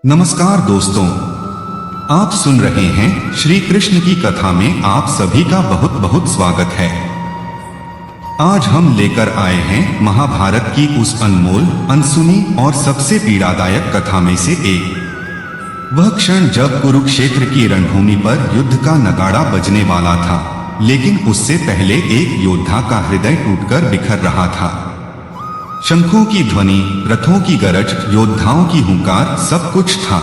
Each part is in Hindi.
नमस्कार दोस्तों, आप सुन रहे हैं श्री कृष्ण की कथा में आप सभी का बहुत बहुत स्वागत है। आज हम लेकर आए हैं महाभारत की उस अनमोल, अनसुनी और सबसे पीड़ादायक कथा में से एक। वह क्षण जब कुरुक्षेत्र की रणभूमि पर युद्ध का नगाड़ा बजने वाला था, लेकिन उससे पहले एक योद्धा का हृदय टूटकर बिखर रहा था। शंखों की ध्वनि, रथों की गरज, योद्धाओं की हुंकार, सब कुछ था,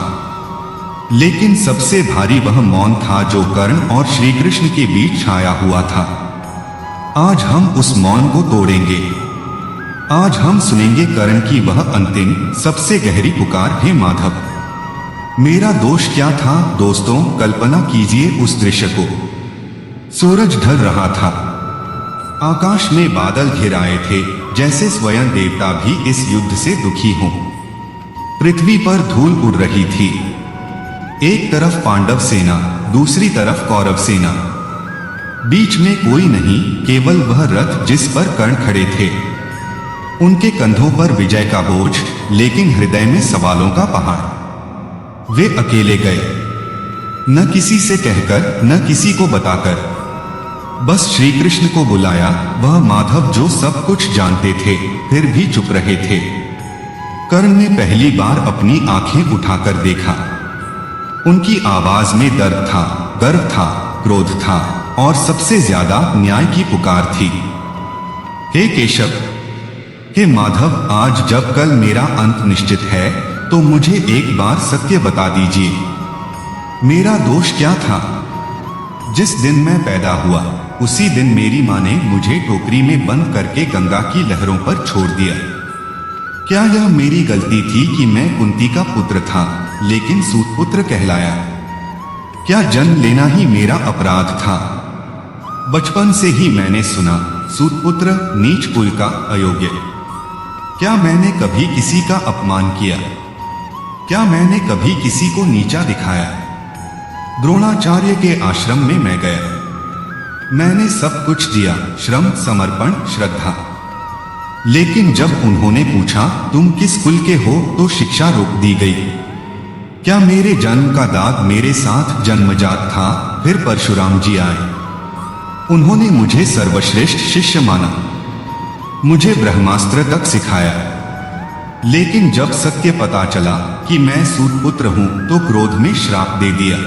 लेकिन सबसे भारी वह मौन था जो कर्ण और श्री कृष्ण के बीच छाया हुआ था। आज हम उस मौन को तोड़ेंगे। आज हम सुनेंगे कर्ण की वह अंतिम, सबसे गहरी पुकार, हे माधव, मेरा दोष क्या था। दोस्तों, कल्पना कीजिए उस दृश्य को। सूरज ढल रहा था, आकाश में बादल घिर आए थे, जैसे स्वयं देवता भी इस युद्ध से दुखी हों। पृथ्वी पर धूल उड़ रही थी। एक तरफ पांडव सेना, दूसरी तरफ कौरव सेना। बीच में कोई नहीं, केवल वह रथ जिस पर कर्ण खड़े थे। उनके कंधों पर विजय का बोझ, लेकिन हृदय में सवालों का पहाड़। वे अकेले गए, न किसी से कहकर, न किसी को बताकर। बस श्री कृष्ण को बुलाया, वह माधव जो सब कुछ जानते थे फिर भी चुप रहे थे। कर्ण ने पहली बार अपनी आंखें उठाकर देखा। उनकी आवाज में दर्द था, गर्व था, क्रोध था और सबसे ज्यादा न्याय की पुकार थी। हे केशव, हे माधव, आज जब कल मेरा अंत निश्चित है तो मुझे एक बार सत्य बता दीजिए। मेरा दोष क्या था? जिस दिन मैं पैदा हुआ उसी दिन मेरी मां ने मुझे टोकरी में बंद करके गंगा की लहरों पर छोड़ दिया। क्या यह मेरी गलती थी कि मैं कुंती का पुत्र था लेकिन सूतपुत्र कहलाया? क्या जन्म लेना ही मेरा अपराध था? बचपन से ही मैंने सुना, सूतपुत्र नीच कुल का, अयोग्य। क्या मैंने कभी किसी का अपमान किया? क्या मैंने कभी किसी को नीचा दिखाया? द्रोणाचार्य के आश्रम में मैं गया, मैंने सब कुछ दिया, श्रम, समर्पण, श्रद्धा। लेकिन जब उन्होंने पूछा तुम किस कुल के हो तो शिक्षा रोक दी गई। क्या मेरे जन्म का दाग मेरे साथ जन्मजात था? फिर परशुराम जी आए, उन्होंने मुझे सर्वश्रेष्ठ शिष्य माना, मुझे ब्रह्मास्त्र तक सिखाया। लेकिन जब सत्य पता चला कि मैं सूतपुत्र हूं तो क्रोध में श्राप दे दिया।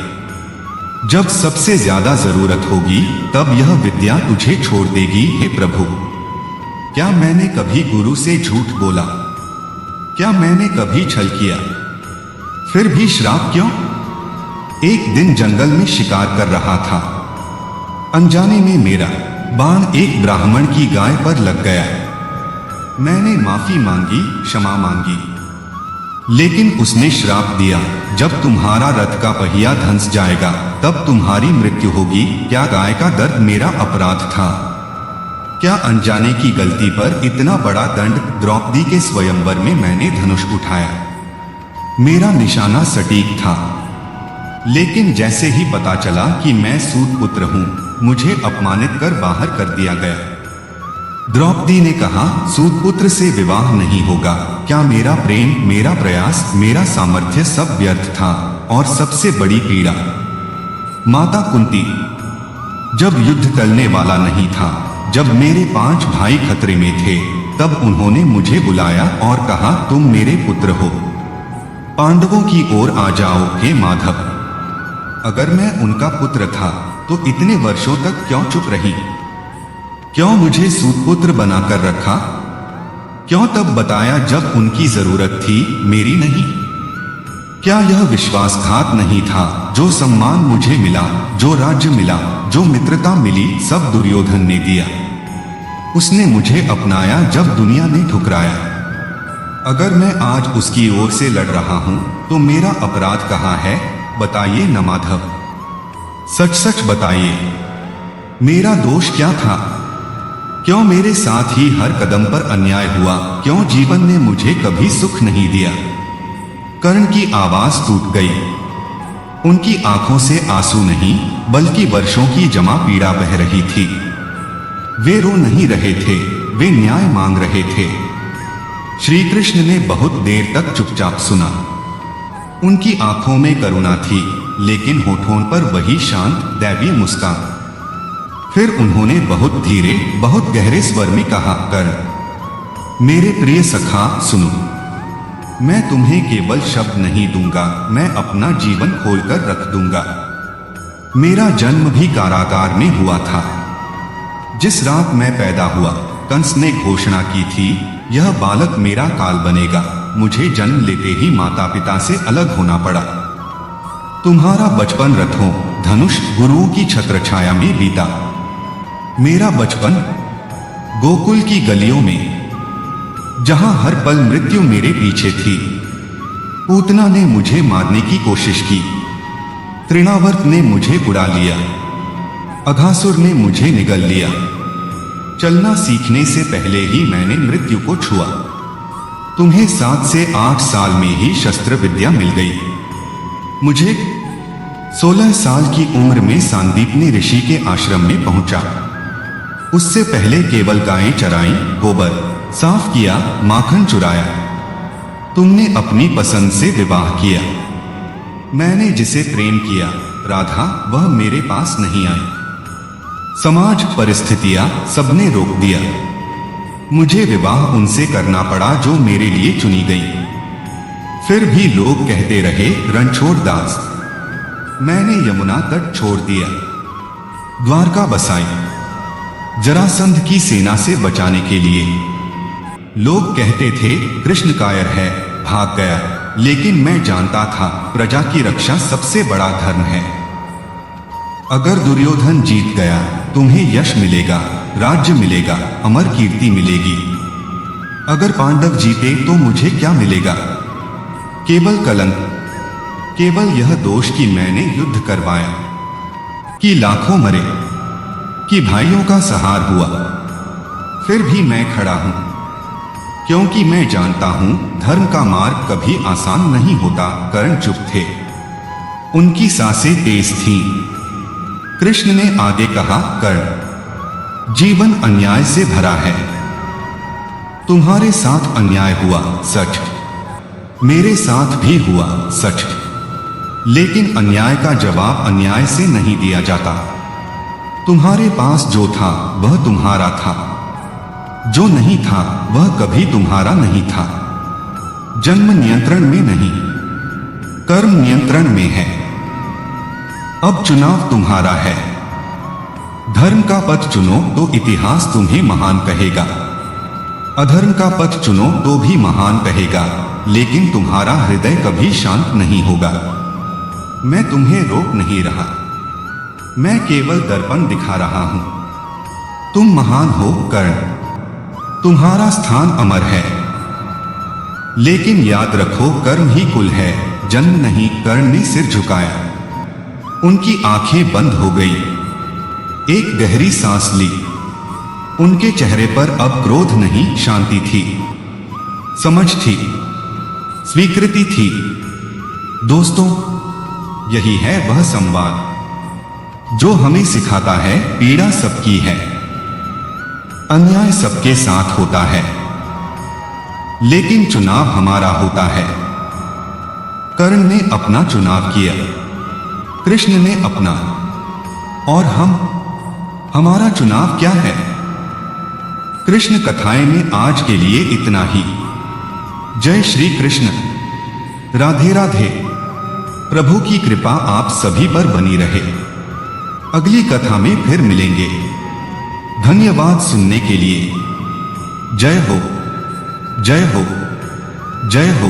जब सबसे ज्यादा जरूरत होगी तब यह विद्या तुझे छोड़ देगी। हे प्रभु, क्या मैंने कभी गुरु से झूठ बोला? क्या मैंने कभी छल किया? फिर भी श्राप क्यों? एक दिन जंगल में शिकार कर रहा था, अनजाने में मेरा बाण एक ब्राह्मण की गाय पर लग गया। मैंने माफी मांगी, क्षमा मांगी, लेकिन उसने श्राप दिया, जब तुम्हारा रथ का पहिया धंस जाएगा तब तुम्हारी मृत्यु होगी। क्या गाय का दर्द मेरा अपराध था? क्या अनजाने की गलती पर इतना बड़ा दंड? द्रौपदी के स्वयंवर में मैंने धनुष उठाया, मेरा निशाना सटीक था, लेकिन जैसे ही पता चला कि मैं सूतपुत्र हूं, मुझे अपमानित कर बाहर कर दिया गया। द्रौपदी ने कहा, सूतपुत्र से विवाह नहीं होगा। क्या मेरा प्रेम, मेरा प्रयास, मेरा सामर्थ्य सब व्यर्थ था? और सबसे बड़ी पीड़ा, माता कुंती, जब युद्ध करने वाला नहीं था, जब मेरे 5 भाई खतरे में थे, तब उन्होंने मुझे बुलाया और कहा, तुम मेरे पुत्र हो, पांडवों की ओर आ जाओ। हे माधव, अगर मैं उनका पुत्र था तो इतने वर्षों तक क्यों चुप रही? क्यों मुझे सूतपुत्र बनाकर रखा? क्यों तब बताया जब उनकी जरूरत थी, मेरी नहीं? क्या यह विश्वासघात नहीं था? जो सम्मान मुझे मिला, जो राज्य मिला, जो मित्रता मिली, सब दुर्योधन ने दिया। उसने मुझे अपनाया जब दुनिया ने ठुकराया। अगर मैं आज उसकी ओर से लड़ रहा हूं तो मेरा अपराध कहाँ है? बताइए न माधव, सच सच बताइए, मेरा दोष क्या था? क्यों मेरे साथ ही हर कदम पर अन्याय हुआ? क्यों जीवन ने मुझे कभी सुख नहीं दिया? कर्ण की आवाज टूट गई। उनकी आंखों से आंसू नहीं बल्कि वर्षों की जमा पीड़ा बह रही थी। वे रो नहीं रहे थे, वे न्याय मांग रहे थे। श्री कृष्ण ने बहुत देर तक चुपचाप सुना। उनकी आंखों में करुणा थी, लेकिन होठों पर वही शांत दैवीय मुस्कान। फिर उन्होंने बहुत धीरे, बहुत गहरे स्वर में कहा, कर्ण, मेरे प्रिय सखा सुनो, मैं तुम्हें केवल शब्द नहीं दूंगा, मैं अपना जीवन खोलकर रख दूंगा। मेरा जन्म भी कारागार में हुआ था। जिस रात मैं पैदा हुआ, कंस ने घोषणा की थी, यह बालक मेरा काल बनेगा। मुझे जन्म लेते ही माता पिता से अलग होना पड़ा। तुम्हारा बचपन रथों, धनुष, गुरुओं की छत्रछाया में बीता। मेरा बचपन गोकुल की गलियों में, जहां हर पल मृत्यु मेरे पीछे थी। पूतना ने मुझे मारने की कोशिश की, तृणावर्त ने मुझे उड़ा लिया, अघासुर ने मुझे निगल लिया। चलना सीखने से पहले ही मैंने मृत्यु को छुआ। तुम्हें 7 से 8 साल में ही शस्त्र विद्या मिल गई। मुझे 16 साल की उम्र में सांदीपनी ऋषि के आश्रम में पहुंचा। उससे पहले केवल गायें चराई, गोबर साफ किया, माखन चुराया। तुमने अपनी पसंद से विवाह किया। मैंने जिसे प्रेम किया, राधा, वह मेरे पास नहीं आई। समाज, परिस्थितियां, सबने रोक दिया। मुझे विवाह उनसे करना पड़ा जो मेरे लिए चुनी गई। फिर भी लोग कहते रहे, रणछोड़ दास। मैंने यमुना तट छोड़ दिया, द्वारका बसाई, जरासंध की सेना से बचाने के लिए। लोग कहते थे, कृष्ण कायर है, भाग गया। लेकिन मैं जानता था, प्रजा की रक्षा सबसे बड़ा धर्म है। अगर दुर्योधन जीत गया, तुम्हें यश मिलेगा, राज्य मिलेगा, अमर कीर्ति मिलेगी। अगर पांडव जीते तो मुझे क्या मिलेगा? केवल कलंक, केवल यह दोष कि मैंने युद्ध करवाया, कि लाखों मरे, कि भाइयों का सहार हुआ। फिर भी मैं खड़ा हूं, क्योंकि मैं जानता हूं धर्म का मार्ग कभी आसान नहीं होता। कर्ण चुप थे, उनकी सांसें तेज थीं। कृष्ण ने आगे कहा, कर्ण, जीवन अन्याय से भरा है। तुम्हारे साथ अन्याय हुआ, सच। मेरे साथ भी हुआ, सच। लेकिन अन्याय का जवाब अन्याय से नहीं दिया जाता। तुम्हारे पास जो था वह तुम्हारा था, जो नहीं था वह कभी तुम्हारा नहीं था। जन्म नियंत्रण में नहीं, कर्म नियंत्रण में है। अब चुनाव तुम्हारा है। धर्म का पथ चुनो तो इतिहास तुम्हें महान कहेगा। अधर्म का पथ चुनो तो भी महान कहेगा, लेकिन तुम्हारा हृदय कभी शांत नहीं होगा। मैं तुम्हें रोक नहीं रहा, मैं केवल दर्पण दिखा रहा हूं। तुम महान हो कर्ण, तुम्हारा स्थान अमर है। लेकिन याद रखो, कर्म ही कुल है, जन्म नहीं। कर्ण ने सिर झुकाया, उनकी आंखें बंद हो गई। एक गहरी सांस ली। उनके चेहरे पर अब क्रोध नहीं, शांति थी, समझ थी, स्वीकृति थी। दोस्तों, यही है वह संवाद जो हमें सिखाता है, पीड़ा सबकी है, अन्याय सबके साथ होता है, लेकिन चुनाव हमारा होता है। कर्ण ने अपना चुनाव किया, कृष्ण ने अपना, और हमारा चुनाव क्या है? कृष्ण कथाएं में आज के लिए इतना ही। जय श्री कृष्ण। राधे राधे। प्रभु की कृपा आप सभी पर बनी रहे। अगली कथा में फिर मिलेंगे। धन्यवाद सुनने के लिए। जय हो, जय हो, जय हो।